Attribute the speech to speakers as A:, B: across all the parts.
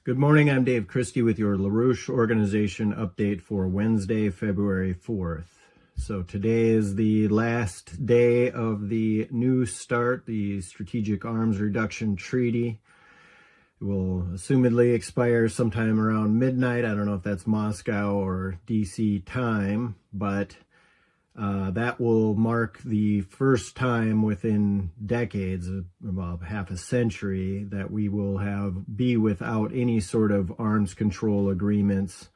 A: Good morning, I'm Dave Christie with your LaRouche organization update for Wednesday, February 4th. So today is the last day of the New START, the Strategic Arms Reduction Treaty. It will assumedly expire sometime around midnight. I don't know if that's Moscow or DC time, but that will mark the first time within decades, about half a century, that we will be without any sort of arms control agreements,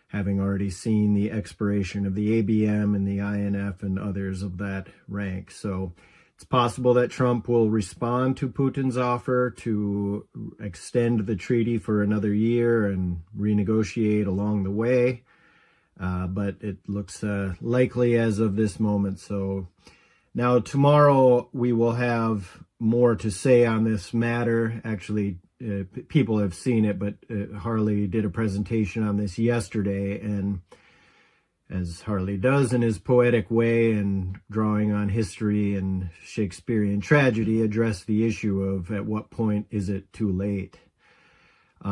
A: having already seen the expiration of the ABM and the INF and others of that rank. So it's possible that Trump will respond to Putin's offer to extend the treaty for another year and renegotiate along the way. But it looks likely as of this moment. So now tomorrow we will have more to say on this matter. Actually, people have seen it, but Harley did a presentation on this yesterday, and as Harley does in his poetic way and drawing on history and Shakespearean tragedy, addressed the issue of at what point is it too late.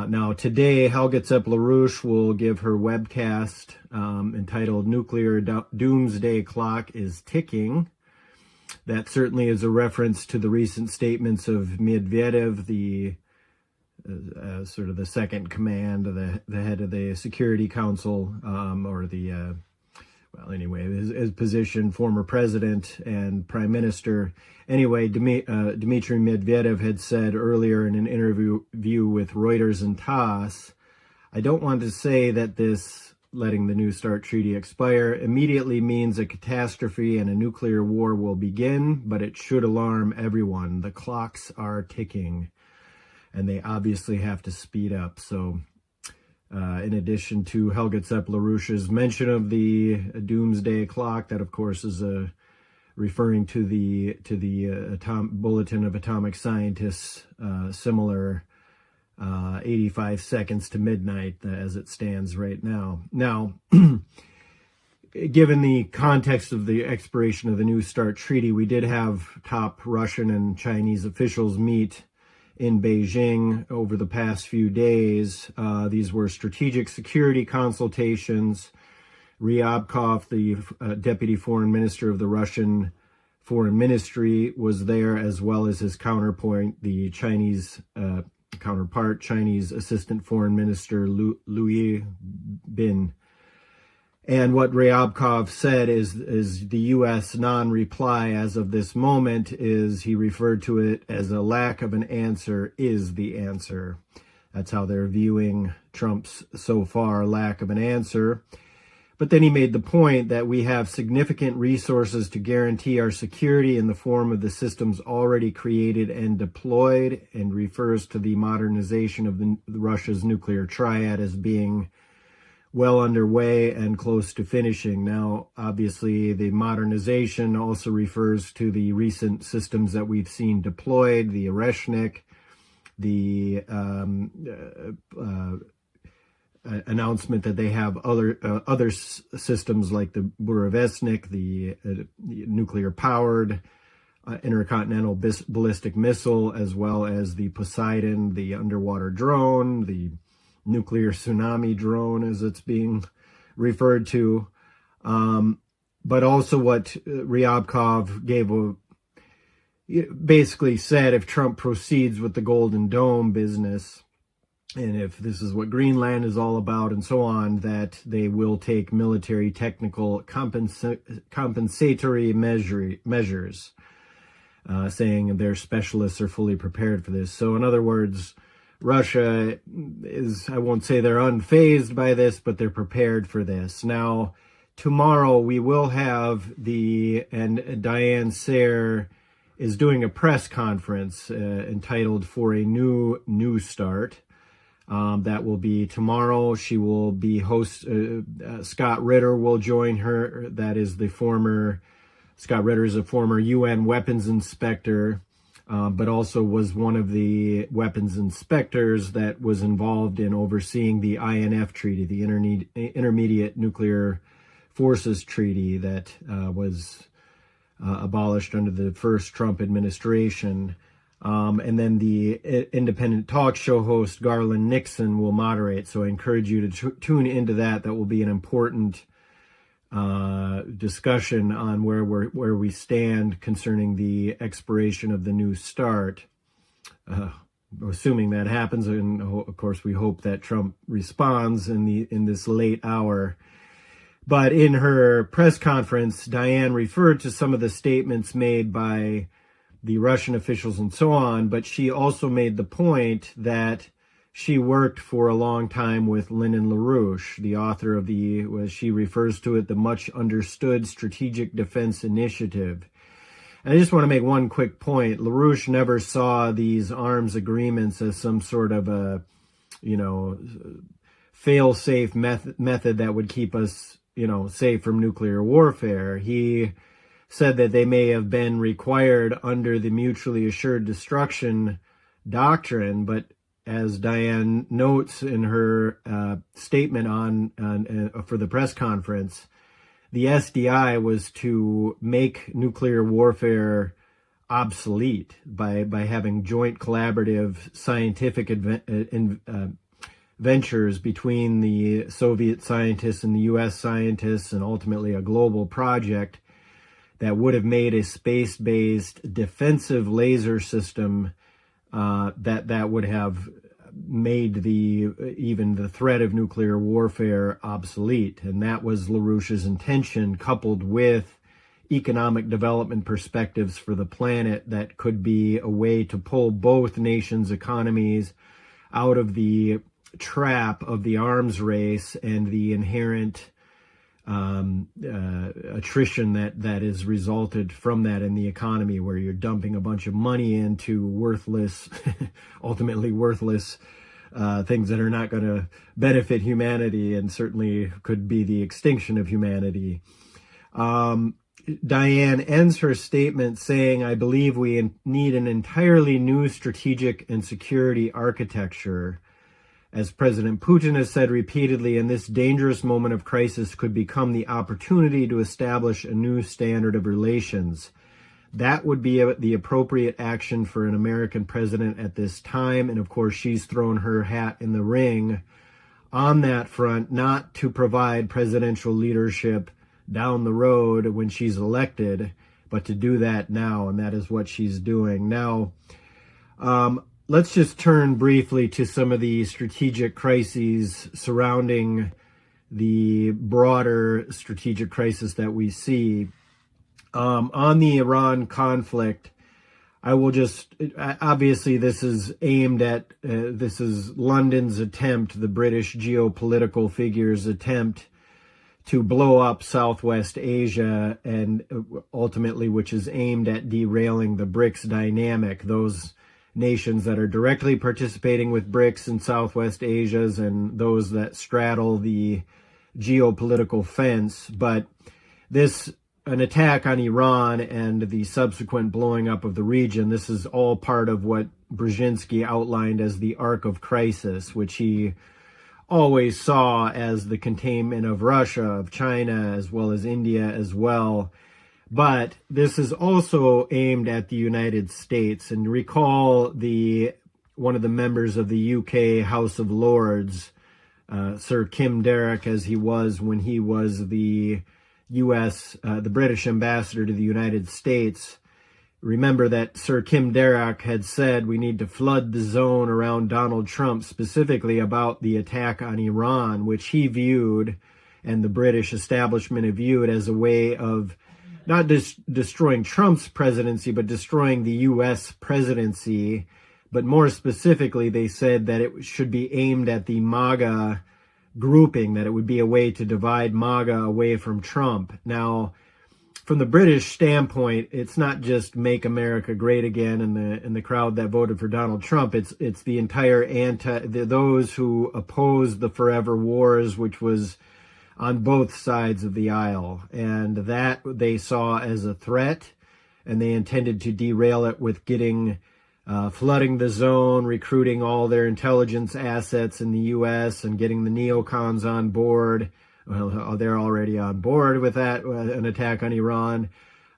A: Now today, Helga LaRouche will give her webcast entitled Nuclear Doomsday Clock is Ticking. That certainly is a reference to the recent statements of Medvedev, the sort of the second command, the head of the Security Council, or the well, anyway, his position, former president and prime minister. Anyway, Dmitry Medvedev had said earlier in an interview with Reuters and TASS, I don't want to say that this letting the New START treaty expire immediately means a catastrophe and a nuclear war will begin, but it should alarm everyone. The clocks are ticking, and they obviously have to speed up. So in addition to Helga LaRouche's mention of the doomsday clock, that of course is referring to the Bulletin of Atomic Scientists, similar 85 seconds to midnight as it stands right now. Now, given the context of the expiration of the New START treaty, we did have top Russian and Chinese officials meet in Beijing over the past few days. These were strategic security consultations. Ryabkov, the deputy foreign minister of the Russian foreign ministry, was there, as well as his counterpart, the Chinese Chinese assistant foreign minister Liu Bin. And what Ryabkov said is the U.S. non-reply as of this moment is, he referred to it as a lack of an answer is the answer. That's how they're viewing Trump's so far lack of an answer. But then he made the point that we have significant resources to guarantee our security in the form of the systems already created and deployed, and refers to the modernization of Russia's nuclear triad as being well underway and close to finishing. Now, obviously, the modernization also refers to the recent systems that we've seen deployed, the Oreshnik, the announcement that they have other systems like the Burevestnik, the nuclear-powered intercontinental ballistic missile, as well as the Poseidon, the underwater drone, the nuclear tsunami drone, as it's being referred to. But also what Ryabkov basically said, if Trump proceeds with the Golden Dome business, and if this is what Greenland is all about and so on, that they will take military technical compensatory measures, saying their specialists are fully prepared for this. So in other words, Russia is, I won't say they're unfazed by this, but they're prepared for this. Now, tomorrow we will have and Diane Sayre is doing a press conference entitled For a New START. That will be tomorrow. She will be Scott Ritter will join her. That is Scott Ritter is a former UN weapons inspector, but also was one of the weapons inspectors that was involved in overseeing the INF treaty, the Intermediate Nuclear Forces Treaty that was abolished under the first Trump administration. And then the independent talk show host, Garland Nixon, will moderate. So I encourage you to tune into that. That will be an important discussion on where we stand concerning the expiration of the New START. Assuming that happens, and of course we hope that Trump responds in this late hour. But in her press conference, Diane referred to some of the statements made by the Russian officials and so on, but she also made the point that she worked for a long time with Lyndon LaRouche, the author of as she refers to it, the much understood Strategic Defense Initiative. And I just want to make one quick point. LaRouche never saw these arms agreements as some sort of a, fail-safe method that would keep us, safe from nuclear warfare. He said that they may have been required under the mutually assured destruction doctrine, but as Diane notes in her statement for the press conference, the SDI was to make nuclear warfare obsolete by having joint collaborative scientific ventures between the Soviet scientists and the U.S. scientists, and ultimately a global project that would have made a space-based defensive laser system that would have made even the threat of nuclear warfare obsolete. And that was LaRouche's intention, coupled with economic development perspectives for the planet that could be a way to pull both nations' economies out of the trap of the arms race and the inherent attrition that is resulted from that in the economy, where you're dumping a bunch of money into ultimately worthless things that are not going to benefit humanity and certainly could be the extinction of humanity. Diane ends her statement saying, "I believe we need an entirely new strategic and security architecture. As President Putin has said repeatedly, in this dangerous moment of crisis could become the opportunity to establish a new standard of relations. That would be the appropriate action for an American president at this time." And of course, she's thrown her hat in the ring on that front, not to provide presidential leadership down the road when she's elected, but to do that now. And that is what she's doing now. Let's just turn briefly to some of the strategic crises surrounding the broader strategic crisis that we see. On the Iran conflict, I will obviously this is aimed at, this is London's attempt, the British geopolitical figure's attempt to blow up Southwest Asia, and ultimately which is aimed at derailing the BRICS dynamic, those nations that are directly participating with BRICS in Southwest Asia and those that straddle the geopolitical fence. But an attack on Iran and the subsequent blowing up of the region, this is all part of what Brzezinski outlined as the arc of crisis, which he always saw as the containment of Russia, of China, as well as India as well. But this is also aimed at the United States. And recall one of the members of the UK House of Lords, Sir Kim Derrick, as he was when he was the British ambassador to the United States. Remember that Sir Kim Derrick had said we need to flood the zone around Donald Trump, specifically about the attack on Iran, which he viewed, and the British establishment viewed, as a way of not destroying Trump's presidency, but destroying the U.S. presidency. But more specifically, they said that it should be aimed at the MAGA grouping, that it would be a way to divide MAGA away from Trump. Now, from the British standpoint, it's not just Make America Great Again and the crowd that voted for Donald Trump. It's the entire those who opposed the forever wars, which was on both sides of the aisle, and that they saw as a threat, and they intended to derail it with flooding the zone, recruiting all their intelligence assets in the U.S. and getting the neocons on board. Well, they're already on board with that, an attack on Iran.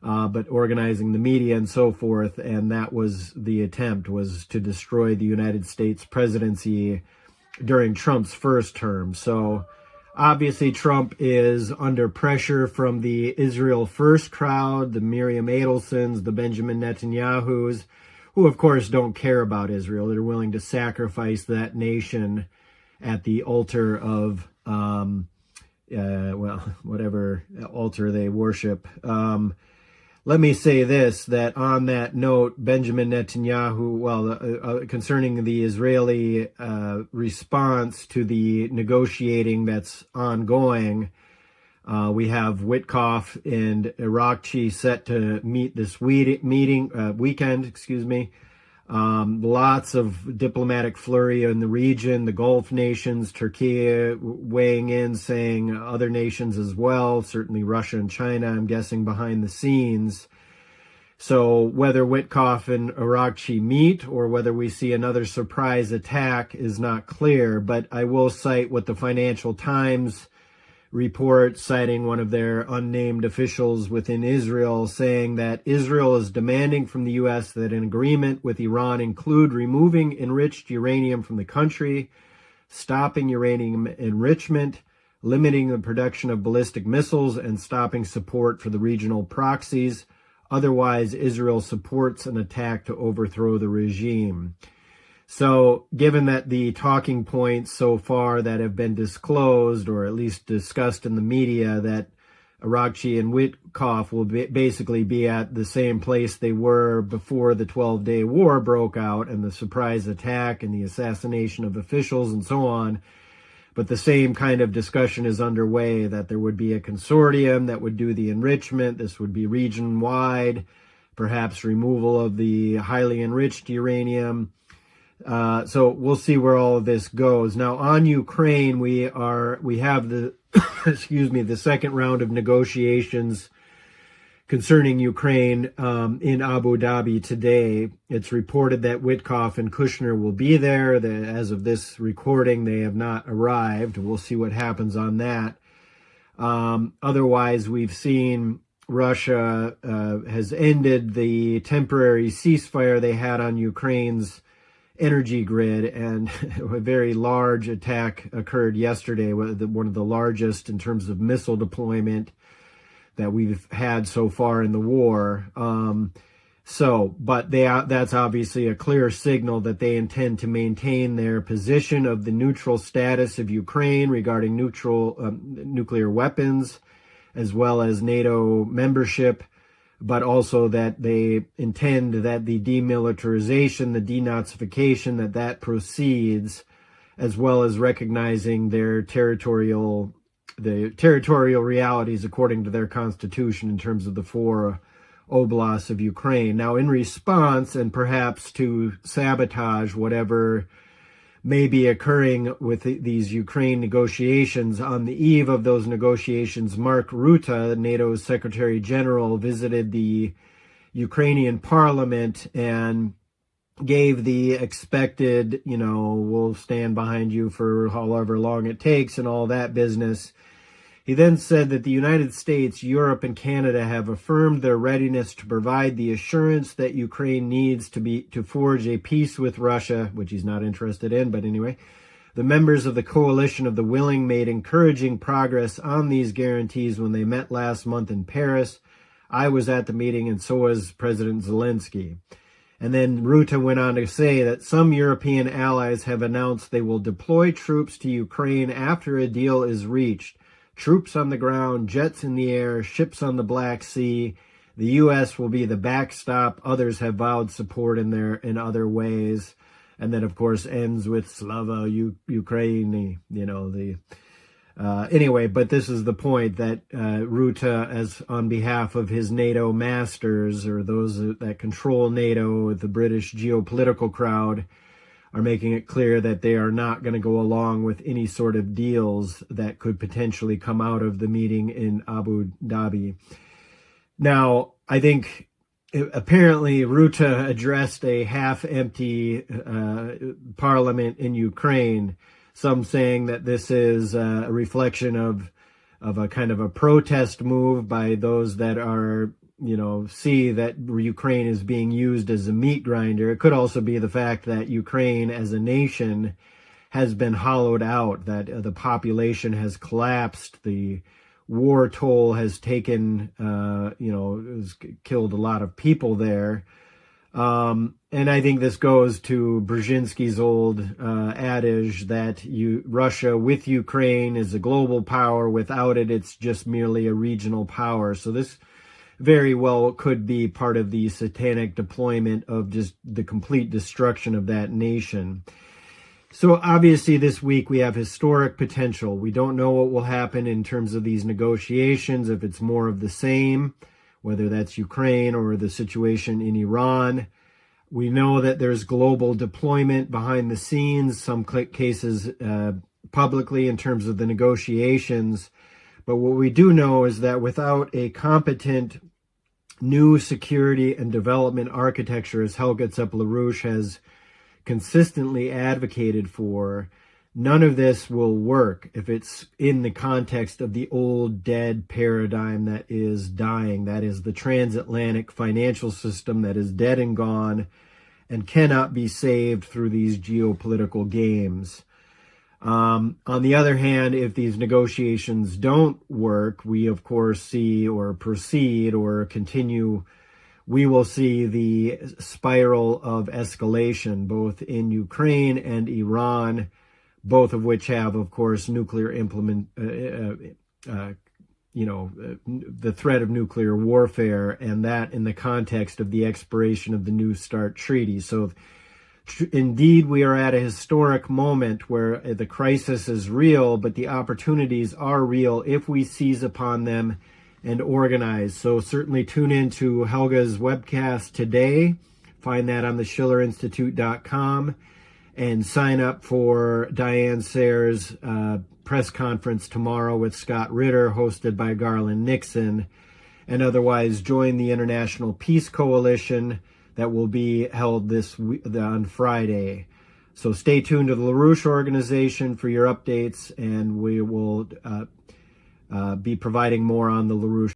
A: but organizing the media and so forth. And that was the attempt, was to destroy the United States presidency during Trump's first term. So obviously Trump is under pressure from the Israel First crowd, the Miriam Adelsons, the Benjamin Netanyahus, who of course don't care about Israel. They're willing to sacrifice that nation at the altar of, whatever altar they worship. Let me say this, that on that note, Benjamin Netanyahu, concerning the Israeli response to the negotiating that's ongoing, we have Witkoff and Arakchi set to meet this weekend. Lots of diplomatic flurry in the region, the Gulf nations, Turkey weighing in, saying other nations as well, certainly Russia and China, I'm guessing, behind the scenes. So whether Witkoff and Arakchi meet or whether we see another surprise attack is not clear, but I will cite what the Financial Times report, citing one of their unnamed officials within Israel, saying that Israel is demanding from the U.S. that an agreement with Iran include removing enriched uranium from the country, stopping uranium enrichment, limiting the production of ballistic missiles, and stopping support for the regional proxies. Otherwise, Israel supports an attack to overthrow the regime. So given that the talking points so far that have been disclosed, or at least discussed in the media, that Arakchi and Witkoff will basically be at the same place they were before the 12-day war broke out and the surprise attack and the assassination of officials and so on. But the same kind of discussion is underway, that there would be a consortium that would do the enrichment. This would be region-wide, perhaps removal of the highly enriched uranium. So we'll see where all of this goes. Now on Ukraine, we have the, the second round of negotiations concerning Ukraine in Abu Dhabi today. It's reported that Witkoff and Kushner will be there. As of this recording, they have not arrived. We'll see what happens on that. Otherwise, we've seen Russia has ended the temporary ceasefire they had on Ukraine's energy grid, and a very large attack occurred yesterday, one of the largest in terms of missile deployment that we've had so far in the war. But that's obviously a clear signal that they intend to maintain their position of the neutral status of Ukraine regarding nuclear weapons, as well as NATO membership, but also that they intend that the demilitarization, the denazification, that proceeds, as well as recognizing their territorial realities according to their constitution in terms of the 4 oblasts of Ukraine. Now, in response, and perhaps to sabotage whatever may be occurring with these Ukraine negotiations, on the eve of those negotiations, Mark Rutte, NATO's Secretary General, visited the Ukrainian parliament and gave the expected, we'll stand behind you for however long it takes and all that business. He then said that the United States, Europe, and Canada have affirmed their readiness to provide the assurance that Ukraine needs to forge a peace with Russia, which he's not interested in, but anyway. The members of the Coalition of the Willing made encouraging progress on these guarantees when they met last month in Paris. I was at the meeting, and so was President Zelensky. And then Rutte went on to say that some European allies have announced they will deploy troops to Ukraine after a deal is reached. Troops on the ground, jets in the air, ships on the Black Sea. The U.S. will be the backstop. Others have vowed support in other ways. And then, of course, ends with Slava Ukraini, anyway, but this is the point, that Rutte, as on behalf of his NATO masters, or those that control NATO, the British geopolitical crowd, are making it clear that they are not going to go along with any sort of deals that could potentially come out of the meeting in Abu Dhabi. Now, I think apparently Rutte addressed a half-empty parliament in Ukraine, some saying that this is a reflection of a kind of a protest move by those that are see that Ukraine is being used as a meat grinder. It could also be the fact that Ukraine as a nation has been hollowed out, that the population has collapsed, the war toll has taken, has killed a lot of people there. And I think this goes to Brzezinski's old adage that Russia with Ukraine is a global power. Without it, it's just merely a regional power. So this very well could be part of the satanic deployment of just the complete destruction of that nation. So obviously this week we have historic potential. We don't know what will happen in terms of these negotiations, if it's more of the same, whether that's Ukraine or the situation in Iran. We know that there's global deployment behind the scenes, some cases publicly in terms of the negotiations. But what we do know is that without a competent new security and development architecture, as Helga LaRouche has consistently advocated for, none of this will work if it's in the context of the old dead paradigm that is dying. That is the transatlantic financial system that is dead and gone and cannot be saved through these geopolitical games. On the other hand, if these negotiations don't work, we of course see or proceed or continue, we will see the spiral of escalation both in Ukraine and Iran, both of which have, of course, nuclear the threat of nuclear warfare, and that in the context of the expiration of the New START treaty. So indeed, we are at a historic moment where the crisis is real, but the opportunities are real if we seize upon them and organize. So certainly tune in to Helga's webcast today. Find that on the schillerinstitute.com and sign up for Diane Sayre's press conference tomorrow with Scott Ritter, hosted by Garland Nixon, and otherwise join the International Peace Coalition that will be held on Friday. So stay tuned to the LaRouche organization for your updates, and we will be providing more on the LaRouche